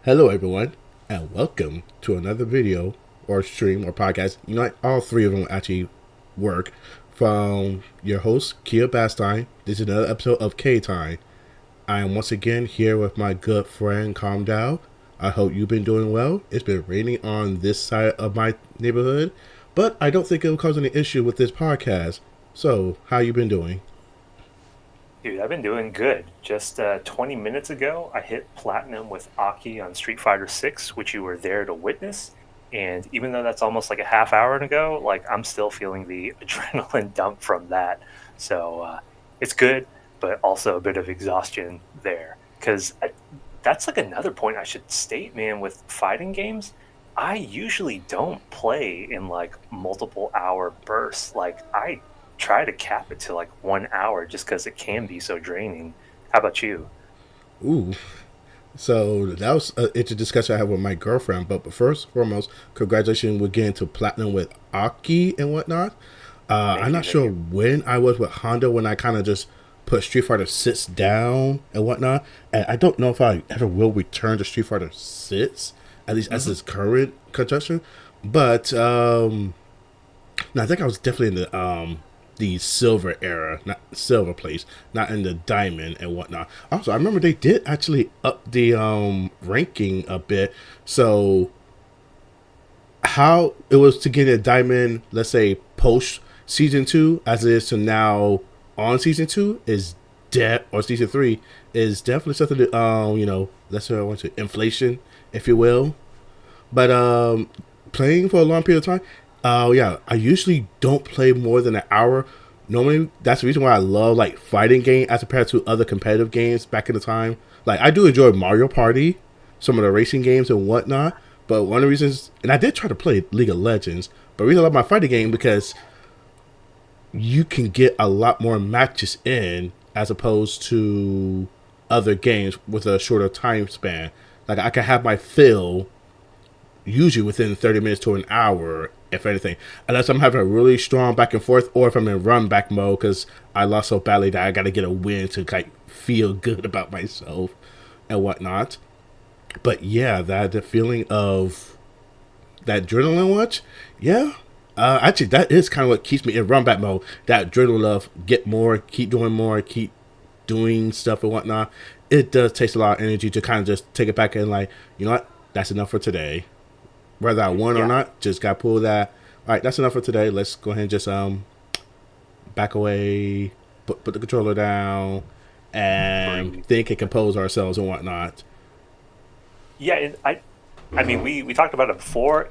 Hello, everyone, and welcome to another video or stream or podcast. You know, all three of them actually work. From your host, Keobastein. This is another episode of K-TEIN. I am once again here with my good friend, Calm Down. I hope you've been doing well. It's been raining on this side of my neighborhood, but I don't think it will cause any issue with this podcast. So, how you been doing? Dude, I've been doing good. Just 20 minutes ago, I hit platinum with Aki on Street Fighter 6, which you were there to witness. And even though that's almost like a half hour ago, like I'm still feeling the adrenaline dump from that. So it's good, but also a bit of exhaustion there. Because that's like another point I should state, man, with fighting games. I usually don't play in like multiple hour bursts. Like I try to cap it to like 1 hour just because it can be so draining. How about you? Ooh, so that was it's a discussion I had with my girlfriend. But first and foremost, congratulations with getting to platinum with Aki and whatnot. I'm Thank you, not thank sure you. when I was with Honda when I kind of just put Street Fighter Six down and whatnot. And I don't know if I ever will return to Street Fighter Six, at least as Hmm. its current construction. But no, I think I was definitely in the silver era, not silver place, not in the diamond and whatnot. Also, I remember they did actually up the ranking a bit. So how it was to get a diamond, let's say post season two, as it is to now on season two, is or season three is definitely something that let's say I went to inflation, if you will. But playing for a long period of time, yeah, I usually don't play more than an hour. Normally, that's the reason why I love like fighting game as compared to other competitive games back in the time. Like I do enjoy Mario Party, some of the racing games and whatnot. But one of the reasons, and I did try to play League of Legends, but the reason I love my fighting game because you can get a lot more matches in as opposed to other games with a shorter time span. Like I can have my fill usually within 30 minutes to an hour, if anything. Unless I'm having a really strong back and forth, or if I'm in run back mode because I lost so badly that I got to get a win to like feel good about myself and whatnot. But yeah, that the feeling of that adrenaline watch, yeah. Actually, that is kind of what keeps me in run back mode. That adrenaline of get more, keep doing stuff and whatnot. It does take a lot of energy to kind of just take it back and like, you know what, that's enough for today, whether I won or Yeah, not. Just got to pull that. All right, that's enough for today. Let's go ahead and just back away, put the controller down, and breathe. think and compose ourselves and whatnot. Yeah, I mean, we talked about it before.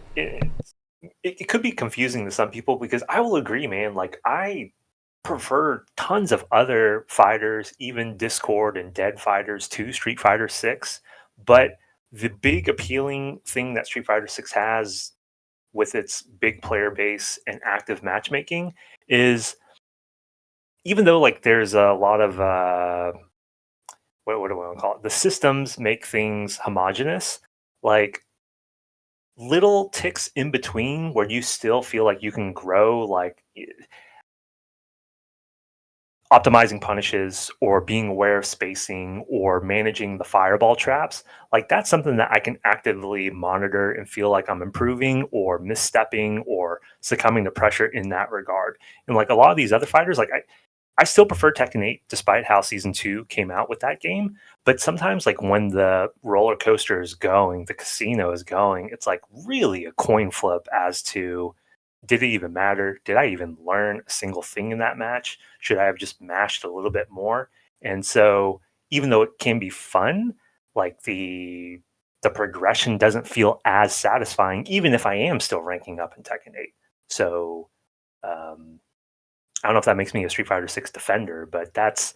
It could be confusing to some people because I will agree, man. Like I prefer tons of other fighters, even Discord and Dead Fighters to Street Fighter 6. But the big appealing thing that Street Fighter 6 has with its big player base and active matchmaking is even though like there's a lot of what do I want to call it? The systems make things homogenous. Like little ticks in between where you still feel like you can grow, like optimizing punishes or being aware of spacing or managing the fireball traps, like that's something that I can actively monitor and feel like I'm improving or misstepping or succumbing to pressure in that regard. And like a lot of these other fighters, like I still prefer Tekken 8 despite how season 2 came out with that game. But sometimes like when the roller coaster is going, the casino is going, it's like really a coin flip as to did it even matter? Did I even learn a single thing in that match? Should I have just mashed a little bit more? And so even though it can be fun, like the progression doesn't feel as satisfying, even if I am still ranking up in Tekken 8. So um, I don't know if that makes me a Street Fighter 6 defender, but that's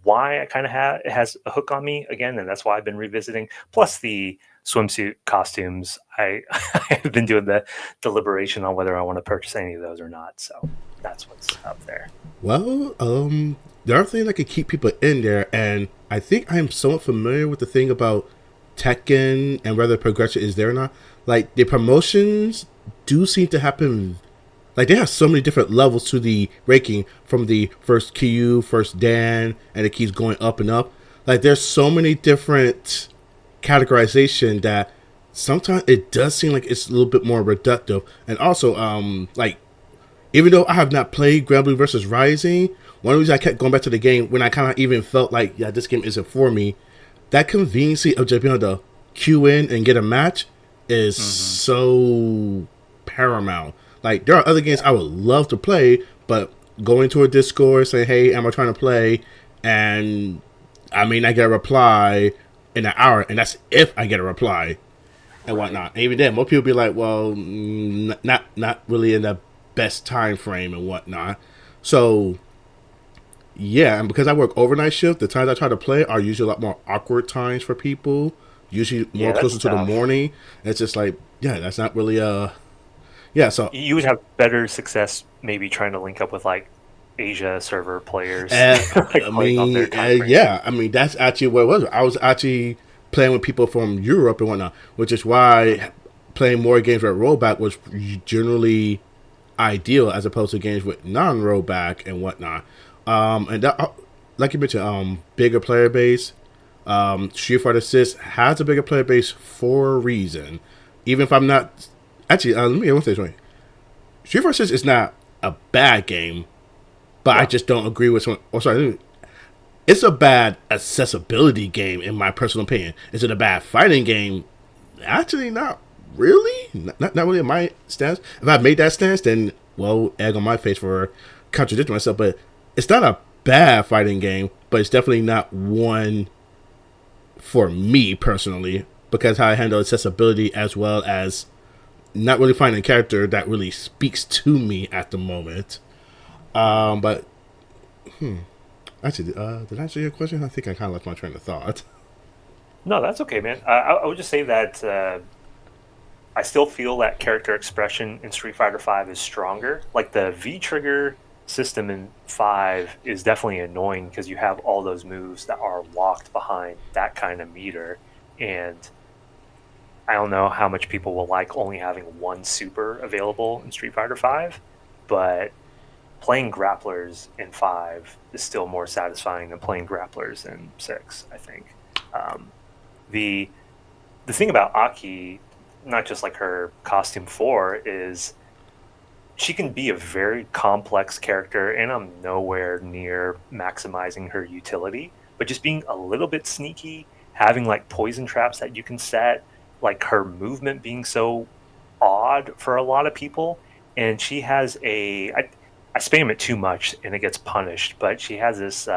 why I kind of it has a hook on me again, and that's why I've been revisiting. Plus the swimsuit costumes, I've been doing the deliberation on whether I want to purchase any of those or not. So that's what's up there. Well, there are things that can keep people in there, and I think I am somewhat familiar with the thing about Tekken and whether progression is there or not. Like the promotions do seem to happen. Like they have so many different levels to the ranking from the first Kyu, first Dan, and it keeps going up and up. Like there's so many different. categorization that sometimes it does seem like it's a little bit more reductive. And also, like, even though I have not played Granblue versus Rising, one of the reasons I kept going back to the game when I kind of even felt like, yeah, this game isn't for me, that conveniency of just being able to queue in and get a match is so paramount. Like, there are other games I would love to play, but going to a Discord, saying, hey, am I trying to play? And I mean, I get a reply in an hour, and that's if I get a reply and whatnot. And even then, most people be like, well, not really in the best time frame and whatnot. So, yeah, and because I work overnight shift, the times I try to play are usually a lot more awkward times for people, usually more closer to the morning. It's just like, yeah, that's not really yeah, so you would have better success maybe trying to link up with like Asia server players. Like I mean, yeah, I mean that's actually what it was. I was actually playing with people from Europe and whatnot, which is why playing more games with rollback was generally ideal as opposed to games with non-rollback and whatnot. And that, like you mentioned, bigger player base. Street Fighter 6 has a bigger player base for a reason. Even if I'm not actually, let me say this way. Street Fighter 6 is not a bad game, but I just don't agree with someone. Oh, sorry. It's a bad accessibility game, in my personal opinion. Is it a bad fighting game? Actually, not really. Not really in my stance. If I made that stance, then, well, egg on my face for contradicting myself. But it's not a bad fighting game, but it's definitely not one for me personally, because how I handle accessibility as well as not really finding a character that really speaks to me at the moment. But actually, did I answer your question? I think I kind of lost my train of thought. No, that's okay, man. I would just say that I still feel that character expression in Street Fighter V is stronger. Like the V trigger system in 5 is definitely annoying because you have all those moves that are locked behind that kind of meter, and I don't know how much people will like only having one super available in Street Fighter V, but playing grapplers in 5 is still more satisfying than playing grapplers in 6, I think. The thing about Aki, not just like her costume 4, is she can be a very complex character, and I'm nowhere near maximizing her utility, but just being a little bit sneaky, having like poison traps that you can set, like her movement being so odd for a lot of people. And she has I spam it too much and it gets punished, but she has this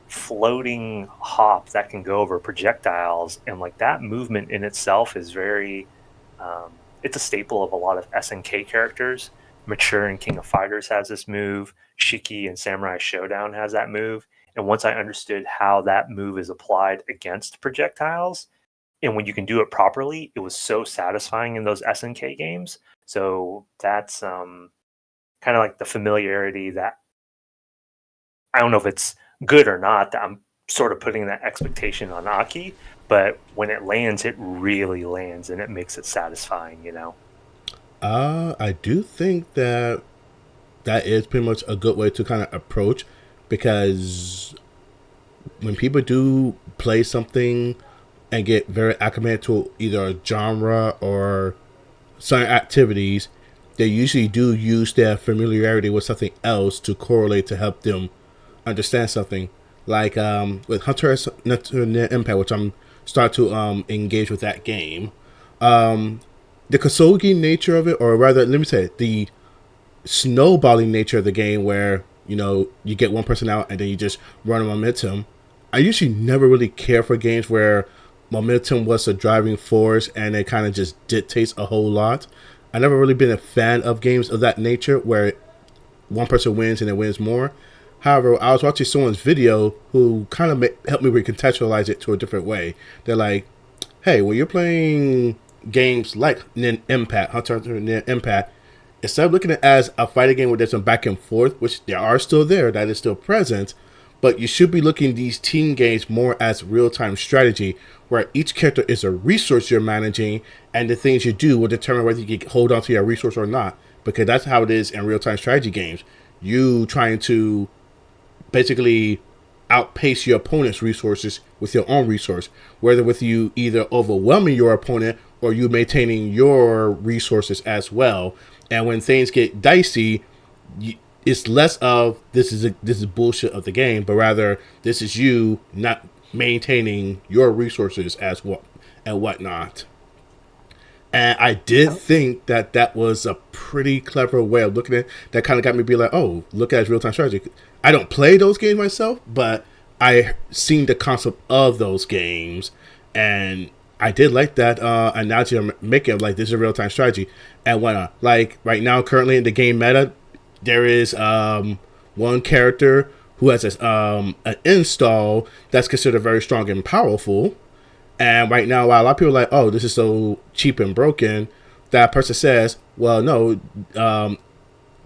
floating hop that can go over projectiles, and like that movement in itself is very it's a staple of a lot of SNK characters. Mature and King of Fighters has this move. Shiki and Samurai Showdown has that move. And once I understood how that move is applied against projectiles, and when you can do it properly, it was so satisfying in those SNK games. So that's kind of like the familiarity that I don't know if it's good or not, that I'm sort of putting that expectation on Aki, but when it lands, it really lands and it makes it satisfying, you know? I do think that is pretty much a good way to kind of approach, because when people do play something and get very acclimated to either a genre or certain activities, they usually do use their familiarity with something else to correlate to help them understand something. Like with Hunter x Impact, which I'm starting to engage with that game. The Kosogi nature of it, or rather, let me say it, the snowballing nature of the game, where you get one person out and then you just run a momentum. I usually never really care for games where momentum was a driving force and it kind of just dictates a whole lot. I never really been a fan of games of that nature where one person wins and it wins more. However, I was watching someone's video who kind of helped me recontextualize it to a different way. They're like, hey, when you're playing games like Impact, Hunter x Hunter Impact, instead of looking at it as a fighting game where there's some back and forth, which there are still there, that is still present, but you should be looking at these team games more as real-time strategy, where each character is a resource you're managing, and the things you do will determine whether you can hold on to your resource or not, because that's how it is in real-time strategy games. You trying to basically outpace your opponent's resources with your own resource, whether with you either overwhelming your opponent or you maintaining your resources as well. And when things get dicey, it's less of this is bullshit of the game, but rather this is you not maintaining your resources as what and whatnot. And I did think that was a pretty clever way of looking at it. That kind of got me to be like, oh, look at it as real-time strategy. I don't play those games myself, but I seen the concept of those games, and I did like that analogy I'm making of like this is a real-time strategy. And when like right now, currently in the game meta, there is one character who has an install that's considered very strong and powerful. And right now, while a lot of people are like, oh, this is so cheap and broken, that person says, well, no,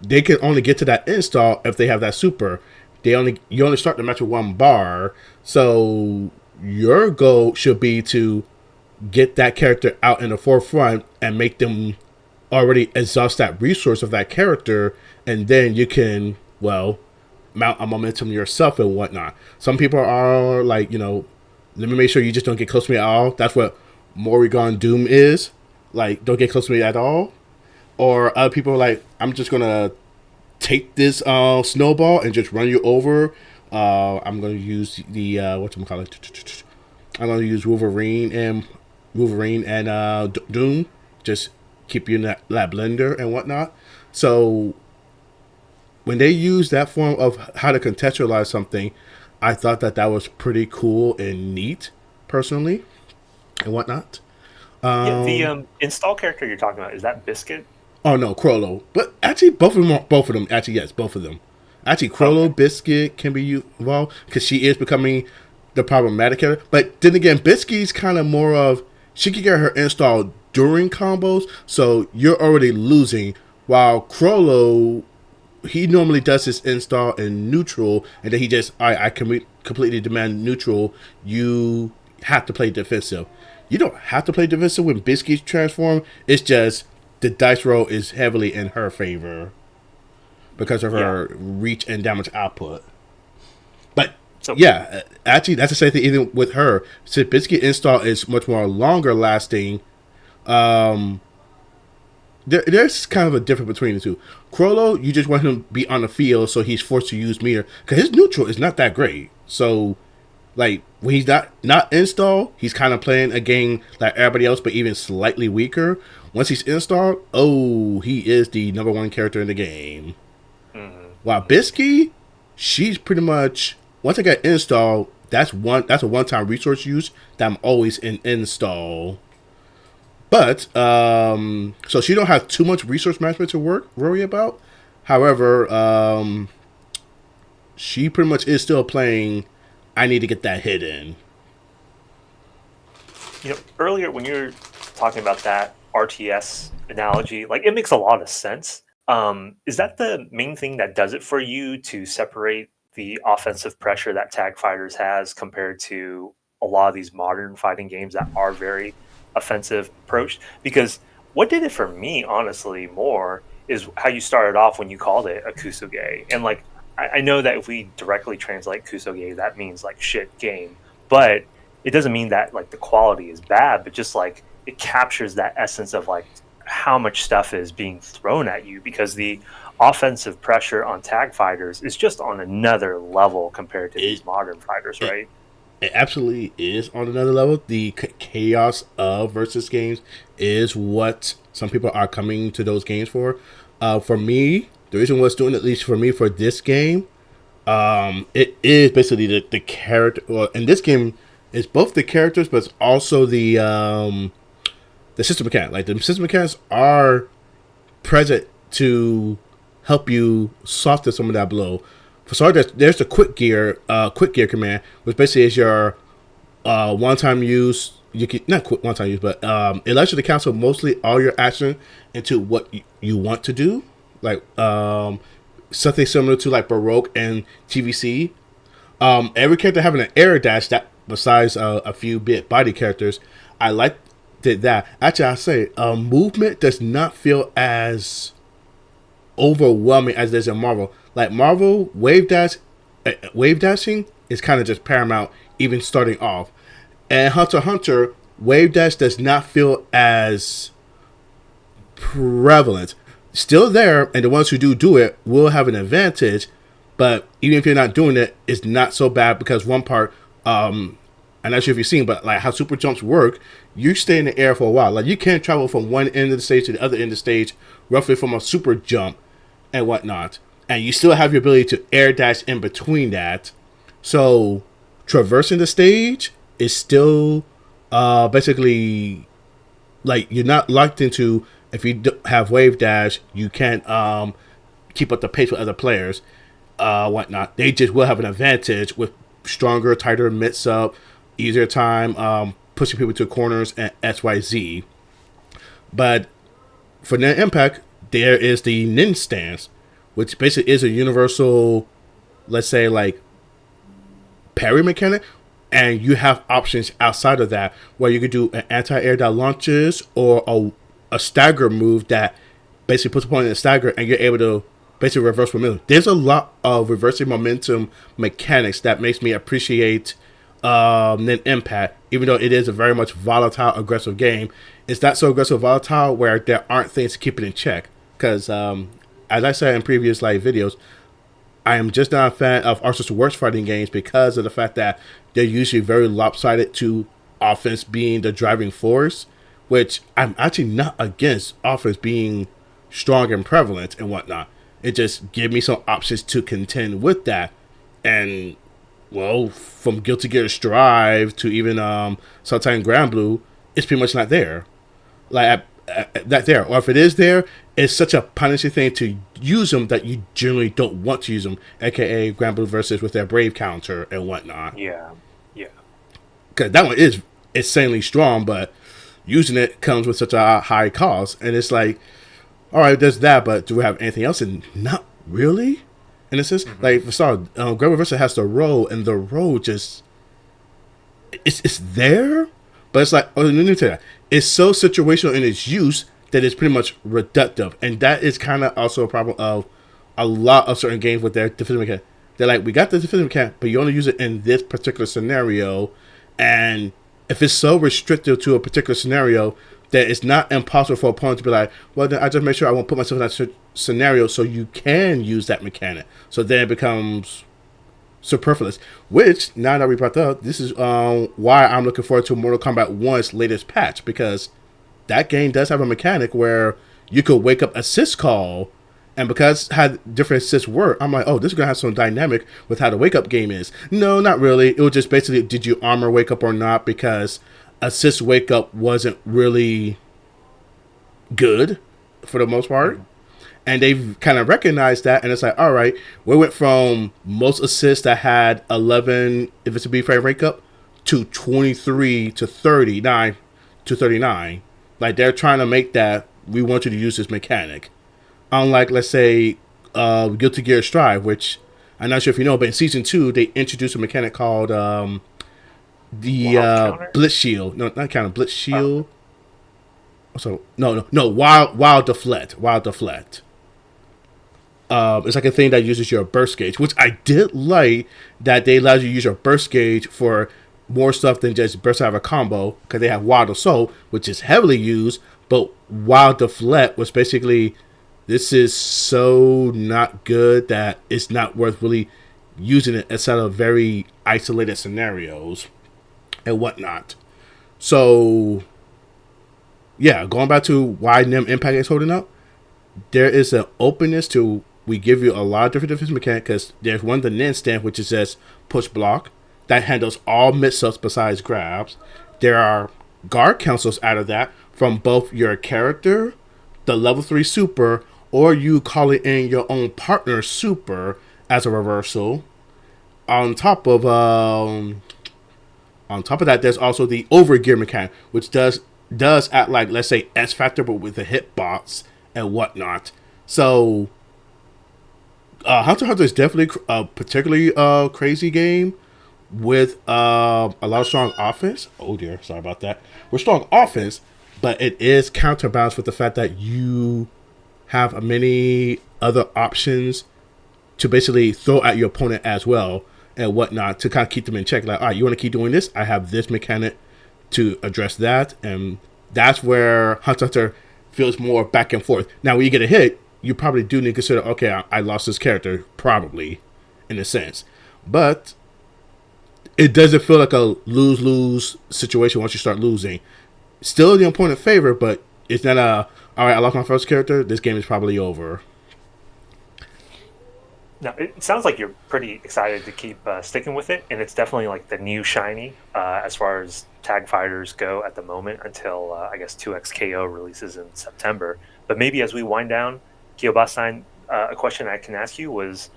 they can only get to that install if they have that super. You only start the match with one bar. So your goal should be to get that character out in the forefront and make them already exhaust that resource of that character. And then you can, well, mount a momentum yourself and whatnot. Some people are like, let me make sure you just don't get close to me at all. That's what Morrigan Doom is. Like, don't get close to me at all. Or other people are like, I'm just going to take this snowball and just run you over. I'm going to use the, whatchamacallit. I'm going to use Wolverine and Doom. Just keep you in that blender and whatnot. So when they use that form of how to contextualize something, I thought that was pretty cool and neat, personally, and whatnot. The install character you're talking about, is that Biscuit? Oh no, Crollo. But actually, both of them. Actually, yes, both of them. Actually, Crollo, Biscuit can be involved because she is becoming the problematic character. But then again, Biscuit's kind of more of she can get her install during combos, so you're already losing. While Crollo, he normally does his install in neutral, and then he just, I completely demand neutral. You have to play defensive. You don't have to play defensive when Biscuit's transform. It's just the dice roll is heavily in her favor because of her reach and damage output. But actually, that's the same thing even with her. Since Biscuit install is much more longer lasting, there's kind of a difference between the two. Crollo, you just want him to be on the field, so he's forced to use meter because his neutral is not that great. So, like when he's not installed, he's kind of playing a game like everybody else, but even slightly weaker. Once he's installed, he is the number one character in the game. Mm-hmm. While Bisky, she's pretty much once I get installed, that's a one-time resource use that I'm always in install. But, so she don't have too much resource management to worry about. However, she pretty much is still playing, I need to get that hit in. Earlier when you were talking about that RTS analogy, like it makes a lot of sense. Is that the main thing that does it for you to separate the offensive pressure that Tag Fighters has compared to a lot of these modern fighting games that are very offensive approach? Because what did it for me, honestly, more is how you started off when you called it a kusoge. And like, I know that if we directly translate kusoge, that means like shit game, but it doesn't mean that like the quality is bad, but just like it captures that essence of like how much stuff is being thrown at you, because the offensive pressure on Tag Fighters is just on another level compared to these modern fighters, right? It absolutely is on another level. The chaos of versus games is what some people are coming to those games for. For me, the reason what's doing, at least for me, for this game, it is basically the character. Well, in this game, it's both the characters, but it's also the system mechanics. Like the system mechanics are present to help you soften some of that blow. For starters, there's the quick gear command, which basically is your one-time use. You can not quick one-time use, but it allows you to cancel mostly all your action into what you want to do, like something similar to like Baroque and TVC. Every character having an air dash that besides a few bit body characters, I liked that. Actually, I say movement does not feel as overwhelming as there's in Marvel. Like Marvel wave dashing is kind of just paramount, even starting off. And Hunter x Hunter, wave dash does not feel as prevalent. Still there, and the ones who do it will have an advantage. But even if you're not doing it, it's not so bad because one part, I'm not sure if you've seen, but like how super jumps work, you stay in the air for a while. Like you can't travel from one end of the stage to the other end of the stage, roughly from a super jump and whatnot. And you still have your ability to air dash in between that. So traversing the stage is still basically like you're not locked into. If you have wave dash, you can't keep up the pace with other players, whatnot. They just will have an advantage with stronger, tighter mix up, easier time pushing people to corners and XYZ. But for net impact, there is the nin stance, which basically is a universal, let's say, like parry mechanic. And you have options outside of that where you could do an anti-air that launches or a stagger move that basically puts a point in a stagger and you're able to basically reverse momentum. There's a lot of reversing momentum mechanics that makes me appreciate Nin Impact, even though it is a very much volatile, aggressive game. It's not so aggressive, volatile where there aren't things to keep it in check. Because as I said in previous videos, I am just not a fan of Arceus Works fighting games because of the fact that they're usually very lopsided to offense being the driving force, which I'm actually not against offense being strong and prevalent and whatnot. It just gives me some options to contend with that. And, well, from Guilty Gear Strive to even Sultan Grand Blue, it's pretty much not there. Like, not there. Or if it is there, it's such a punishing thing to use them that you generally don't want to use them, aka Grand Blue versus with their Brave counter and whatnot. Yeah. Because that one is insanely strong, but using it comes with such a high cost. And it's like, all right, there's that, but do we have anything else? And not really. And it's just, like, for Grand Blue versus has the roll, and the roll just, it's there, but it's like, let me tell you, it's so situational in its use that it's pretty much reductive. And that is kind of also a problem of a lot of certain games with their defensive mechanic. They're like, we got the defensive mechanic, but you only use it in this particular scenario. And if it's so restrictive to a particular scenario that it's not impossible for an opponent to be like, well, then I just make sure I won't put myself in that scenario so you can use that mechanic. So then it becomes superfluous. Which, now that we brought that up, this is why I'm looking forward to Mortal Kombat 1's latest patch, because that game does have a mechanic where you could wake up assist call, and because how different assists work, I'm like, oh, this is going to have some dynamic with how the wake up game is. No, not really. It was just basically, did you armor wake up or not, because assist wake up wasn't really good for the most part. And they've kind of recognized that, and it's like, all right, we went from most assists that had 11, if it's a B frame wake up, to 23 to 39 to 39. Like, they're trying to make that, we want you to use this mechanic. Unlike, let's say, Guilty Gear Strive, which I'm not sure if you know, but in Season 2, they introduced a mechanic called the Blitz Shield. No, not kind of Blitz Shield. So, no, Wild Deflect. Wild Deflect. It's like a thing that uses your burst gauge, which I did like that they allowed you to use your burst gauge for more stuff than just burst out of a combo, because they have Wild Assault, which is heavily used, but Wild Deflect was basically, this is so not good that it's not worth really using it outside of very isolated scenarios and whatnot. So, yeah, going back to why Nim Impact is holding up, there is an openness to, we give you a lot of different defense mechanics, because there's one, the Nin stand, which is just push block, that handles all mix-ups besides grabs. There are guard councils out of that from both your character, the level 3 super, or you calling in your own partner super as a reversal. On top of that, there's also the overgear mechanic, which does act like, let's say, S Factor, but with the hitbox and whatnot. So, Hunter x Hunter is definitely a particularly crazy game with a lot of strong offense. Oh dear, sorry about that. With strong offense, but it is counterbalanced with the fact that you have many other options to basically throw at your opponent as well. and whatnot to kind of keep them in check. Like, all right, you want to keep doing this? I have this mechanic to address that, and that's where Hunter x Hunter feels more back and forth. Now, when you get a hit, you probably do need to consider, okay, I lost this character, probably, in a sense. But it doesn't feel like a lose-lose situation once you start losing. Still the opponent favor, but it's not all right, I lost my first character, this game is probably over. Now, it sounds like you're pretty excited to keep sticking with it, and it's definitely like the new shiny as far as tag fighters go at the moment until, I guess, 2XKO releases in September. But maybe as we wind down, Keobastein, a question I can ask you was,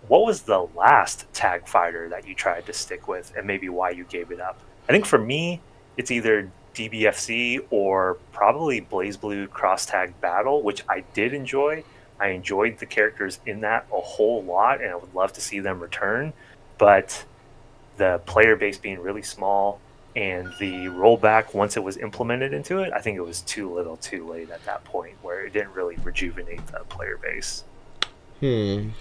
what was the last tag fighter that you tried to stick with, and maybe why you gave it up? I think for me, it's either DBFC or probably BlazBlue Cross Tag Battle, which I did enjoy. I enjoyed the characters in that a whole lot, and I would love to see them return. But the player base being really small and the rollback once it was implemented into it, I think it was too little too late at that point where it didn't really rejuvenate the player base.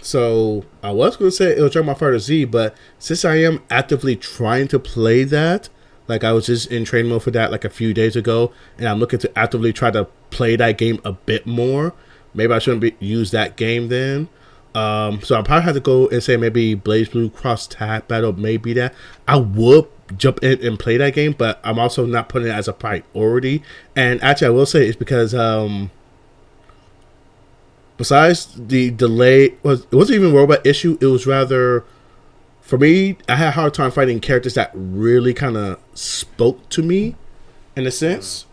So I was going to say it was Dragon Ball Fighter Z, but since I am actively trying to play that, like I was just in training mode for that like a few days ago, and I'm looking to actively try to play that game a bit more. Maybe I shouldn't use that game then. So I'll probably have to go and say maybe BlazBlue Cross Tag Battle may be that. I would jump in and play that game, but I'm also not putting it as a priority. And actually, I will say it's because besides the delay, it wasn't even a robot issue. It was rather, for me, I had a hard time finding characters that really kind of spoke to me in a sense.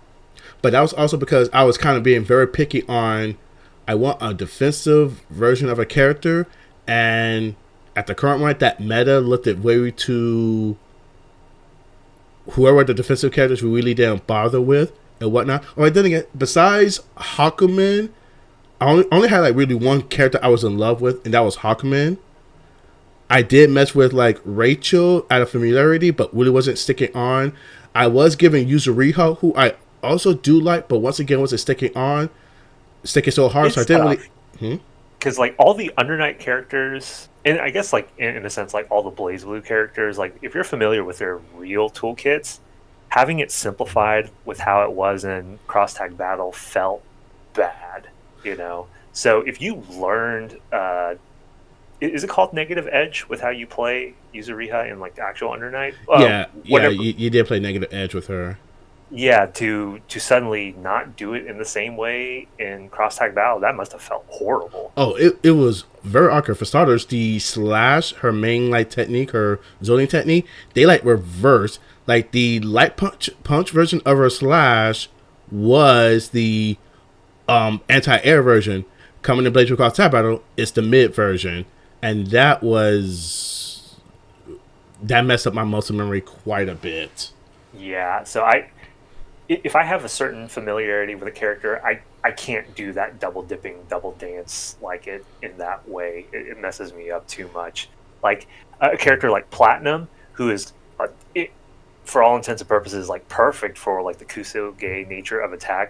But that was also because I was kind of being very picky on, I want a defensive version of a character, and at the current point, that meta looked at way too whoever the defensive characters we really didn't bother with and whatnot. Or then again, besides Hakumen, I only had like really one character I was in love with, and that was Hakumen. I did mess with like Rachel out of familiarity, but really wasn't sticking on. I was giving Yuzuriha, who I also do like, but once again wasn't sticking so hard. It's so I didn't really. Because like all the Undernight characters, and I guess like in a sense like all the BlazBlue characters, like if you're familiar with their real toolkits, having it simplified with how it was in Cross Tag Battle felt bad, you know. So if you learned, is it called Negative Edge with how you play Yuzuriha in like the actual Undernight? You did play Negative Edge with her. Yeah, to suddenly not do it in the same way in Cross Tag Battle, that must have felt horrible. Oh, it was very awkward. For starters, the slash, her main like technique, her zoning technique, they like reverse. Like the light punch version of her slash was the anti-air version. Coming to BlazBlue Cross Tag Battle, it's the mid version, and that messed up my muscle memory quite a bit. Yeah, so if I have a certain familiarity with a character, I can't do that double dipping, double dance like it in that way. It messes me up too much. Like a character like Platinum, who is, for all intents and purposes, like perfect for like the Kusuge nature of a tag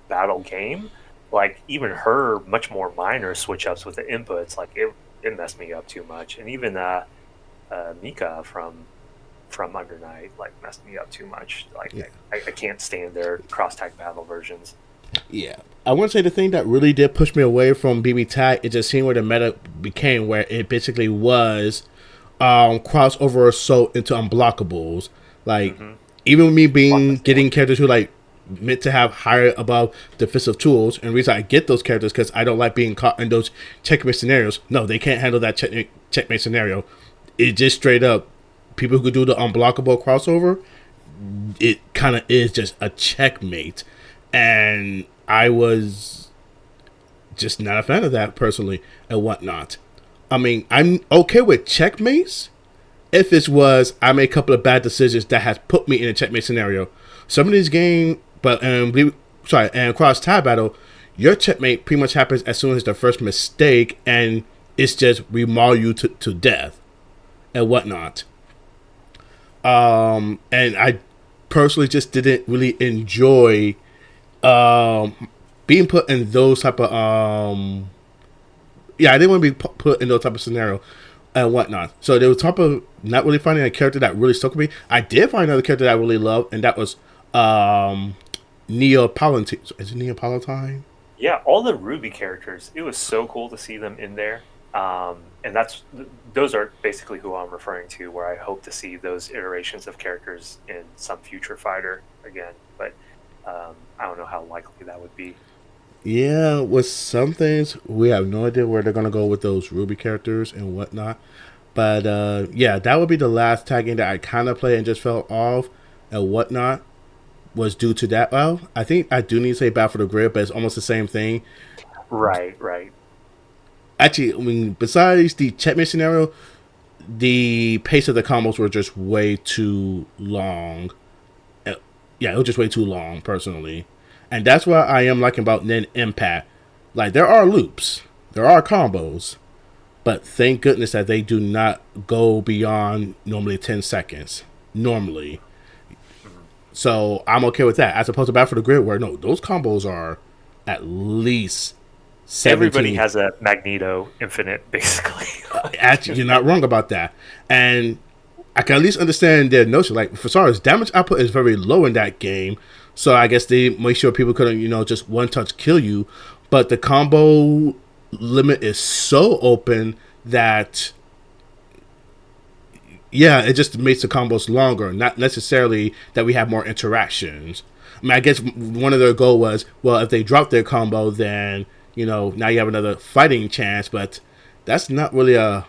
battle game. Like even her much more minor switch ups with the inputs, like it messed me up too much. And even Mika from Undernight like messed me up too much. Like I can't stand their Cross Tag Battle versions. Yeah, I want to say the thing that really did push me away from BB Tag is just seeing where the meta became, where it basically was crossover assault into unblockables. Like even with me getting characters who like meant to have higher above defensive tools, and the reason I get those characters because I don't like being caught in those checkmate scenarios. No, they can't handle that checkmate scenario. It just straight up. People who could do the unblockable crossover, it kind of is just a checkmate. And I was just not a fan of that personally and whatnot. I mean, I'm okay with checkmates if it was I made a couple of bad decisions that has put me in a checkmate scenario. Some of these games, and Cross Tag Battle, your checkmate pretty much happens as soon as the first mistake, and it's just we maul you to death and whatnot. And I personally just didn't really enjoy being put in those type of I didn't want to be put in those type of scenario. and whatnot. So they were top of not really finding a character that really stuck with me. I did find another character that I really loved, and that was um, Neapolitan. Is it Neapolitan? Yeah, all the Ruby characters. It was so cool to see them in there. And those are basically who I'm referring to, where I hope to see those iterations of characters in some future fighter again. But I don't know how likely that would be. Yeah, with some things we have no idea where they're gonna go with those Ruby characters and whatnot. But yeah, that would be the last tag game that I kind of played and just fell off and whatnot was due to that. Well, I think I do need to say Battle for the Grid, but it's almost the same thing. Right, right. Actually, I mean, besides the checkmate scenario, the pace of the combos were just way too long. Yeah, it was just way too long, personally. And that's what I am liking about Nin Impact. Like, there are loops, there are combos, but thank goodness that they do not go beyond normally 10 seconds. Normally. So I'm okay with that. As opposed to Battle for the Grid, where no, those combos are at least 17. Everybody has a Magneto Infinite, basically. Actually, you're not wrong about that. And I can at least understand their notion. Like, for starters, damage output is very low in that game. So I guess they make sure people couldn't, just one touch kill you. But the combo limit is so open that, yeah, it just makes the combos longer. Not necessarily that we have more interactions. I mean, I guess one of their goal was, well, if they drop their combo, then, now you have another fighting chance. But that's not really a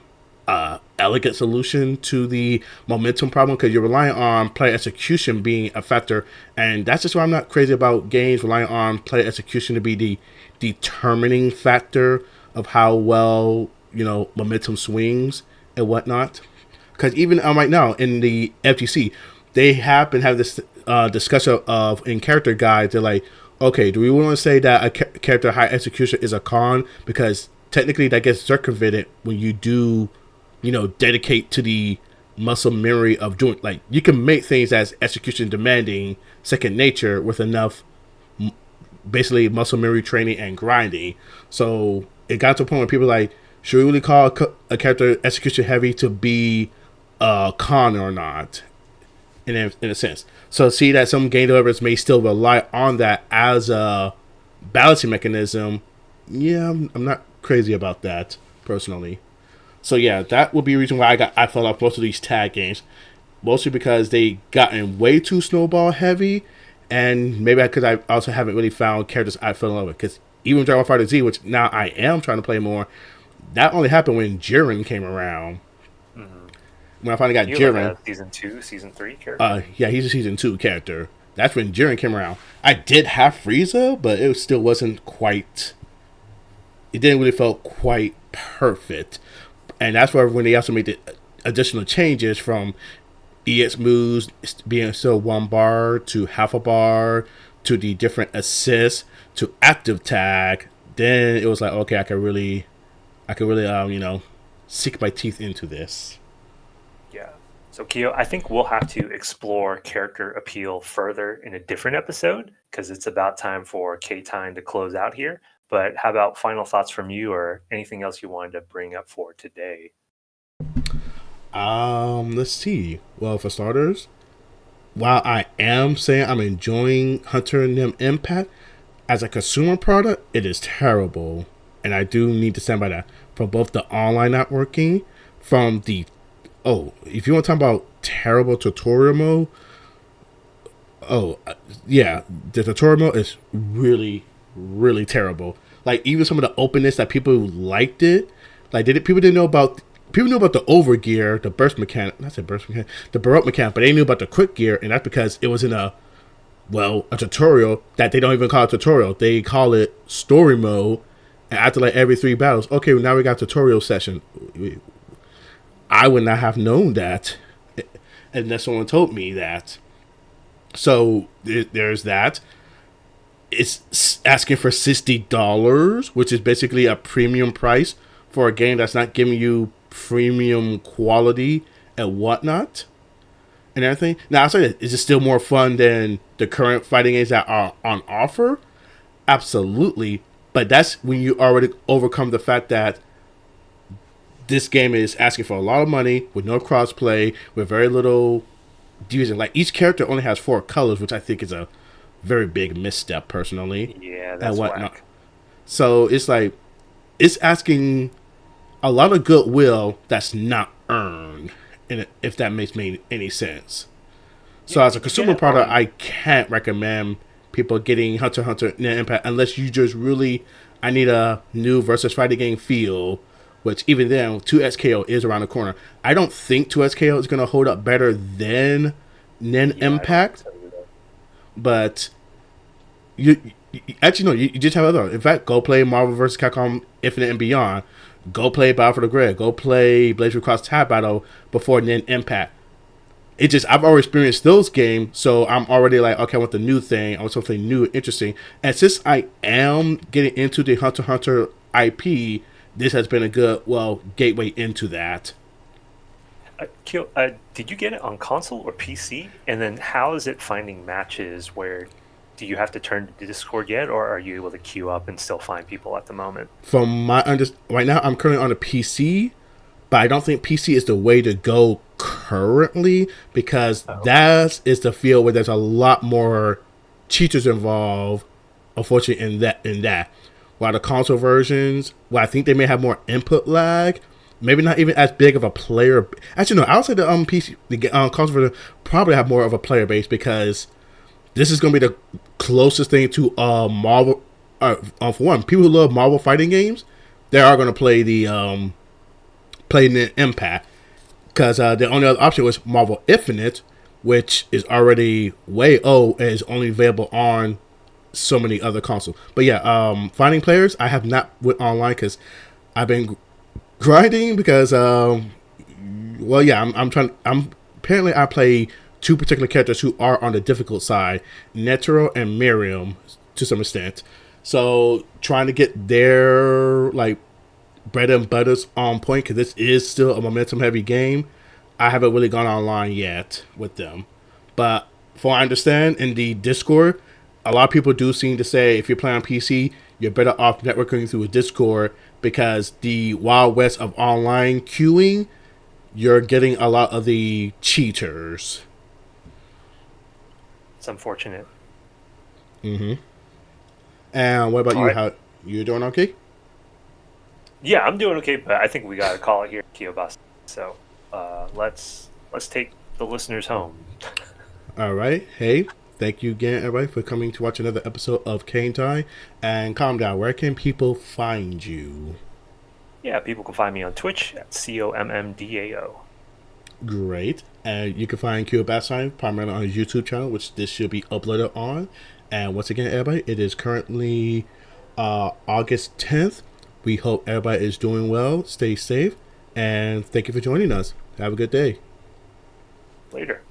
elegant solution to the momentum problem, because you're relying on player execution being a factor, and that's just why I'm not crazy about games relying on player execution to be the determining factor of how well momentum swings and whatnot. Because even right now in the FGC, they have been having this discussion of in character guides. They're like, okay, do we want to say that a character high execution is a con, because technically that gets circumvented when you do dedicate to the muscle memory of doing, like, you can make things as execution demanding second nature with enough basically muscle memory training and grinding. So it got to a point where people were like, should we really call a character execution heavy to be a con or not, in a sense. So see that some game developers may still rely on that as a balancing mechanism. Yeah, I'm not crazy about that personally. So yeah, that would be a reason why I fell off most of these tag games, mostly because they gotten way too snowball heavy, and maybe because I also haven't really found characters I fell in love with. Because even Dragon Ball Fighter Z, which now I am trying to play more, that only happened when Jiren came around. Mm-hmm. When I finally got Jiren, like season 2, season 3 character. Yeah, he's a season 2 character. That's when Jiren came around. I did have Frieza, but it still wasn't quite. It didn't really feel quite perfect. And that's where when they also made the additional changes from EX moves being still 1 bar to half a bar to the different assists to active tag, then it was like, okay, I could really sink my teeth into this. Yeah. So Keo, I think we'll have to explore character appeal further in a different episode, because it's about time for K-TEIN to close out here. But how about final thoughts from you, or anything else you wanted to bring up for today? Let's see. Well, for starters, while I am saying I'm enjoying Hunter and them Impact, as a consumer product, it is terrible. And I do need to stand by that. From both the online networking, from the if you want to talk about terrible tutorial mode, yeah, the tutorial mode is really, really terrible. Like, even some of the openness that people liked it, like people knew about the overgear, the burst mechanic, not the burst mechanic, the baroque mechanic, but they knew about the quick gear, and that's because it was in a tutorial that they don't even call it tutorial. They call it story mode, and after like every 3 battles, okay, well, now we got tutorial session. I would not have known that unless someone told me that. So there's that. It's asking for $60, which is basically a premium price for a game that's not giving you premium quality and whatnot and everything. Now, I'll say that, is it still more fun than the current fighting games that are on offer? Absolutely. But that's when you already overcome the fact that this game is asking for a lot of money with no crossplay, with very little division. Like each character only has 4 colors, which I think is a very big misstep personally, Yeah, and that's whatnot. whack. So it's like it's asking a lot of goodwill that's not earned, and if that makes me any sense. Yeah, So as a did you get consumer it product, on? I can't recommend people getting Hunter x Hunter Net Impact unless you just really, I need a new versus fighting game feel. Which even then, 2SKO is around the corner. I don't think 2SKO is going to hold up better than Nen Yeah, I don't think Impact, so either. but you actually no, you just have other. In fact, go play Marvel vs. Capcom Infinite and Beyond. Go play Battle for the Grid. Go play Blaze Cross Tag Battle before Nen Impact. It just I've already experienced those games, so I'm already like, okay, I want the new thing. I want something new, and interesting. And since I am getting into the Hunter x Hunter IP, this has been a good gateway into that. Did you get it on console or PC? And then how is it finding matches where do you have to turn to Discord yet, or are you able to queue up and still find people at the moment? From my right now, I'm currently on a PC, but I don't think PC is the way to go currently because Oh, okay. that is the field where there's a lot more cheaters involved. Unfortunately, in that, while the console versions, well, I think they may have more input lag. Maybe not even as big of a player. Actually, no. I would say the PC, the console version probably have more of a player base because this is going to be the closest thing to Marvel. For one, people who love Marvel fighting games, they are going to play the Impact because the only other option was Marvel Infinite, which is already way old and is only available on so many other consoles. But yeah, finding players, I have not went online because I've been grinding because yeah, I'm trying. I'm apparently I play 2 particular characters who are on the difficult side, Netero and Miriam, to some extent. So trying to get their like bread and butters on point because this is still a momentum heavy game. I haven't really gone online yet with them, but from what I understand in the Discord, a lot of people do seem to say if you're playing on PC, you're better off networking through a Discord because the wild west of online queuing, you're getting a lot of the cheaters. It's unfortunate. And what about All you? right. How you doing? Okay. Yeah, I'm doing okay, but I think we got to call it here, Keobastein. So let's take the listeners home. All right. Hey, thank you again, everybody, for coming to watch another episode of K-TEIN. And calm down. Where can people find you? Yeah, people can find me on Twitch at COMMDAO. Great. And you can find Keobastein primarily on his YouTube channel, which this should be uploaded on. And once again, everybody, it is currently August 10th. We hope everybody is doing well. Stay safe. And thank you for joining us. Have a good day. Later.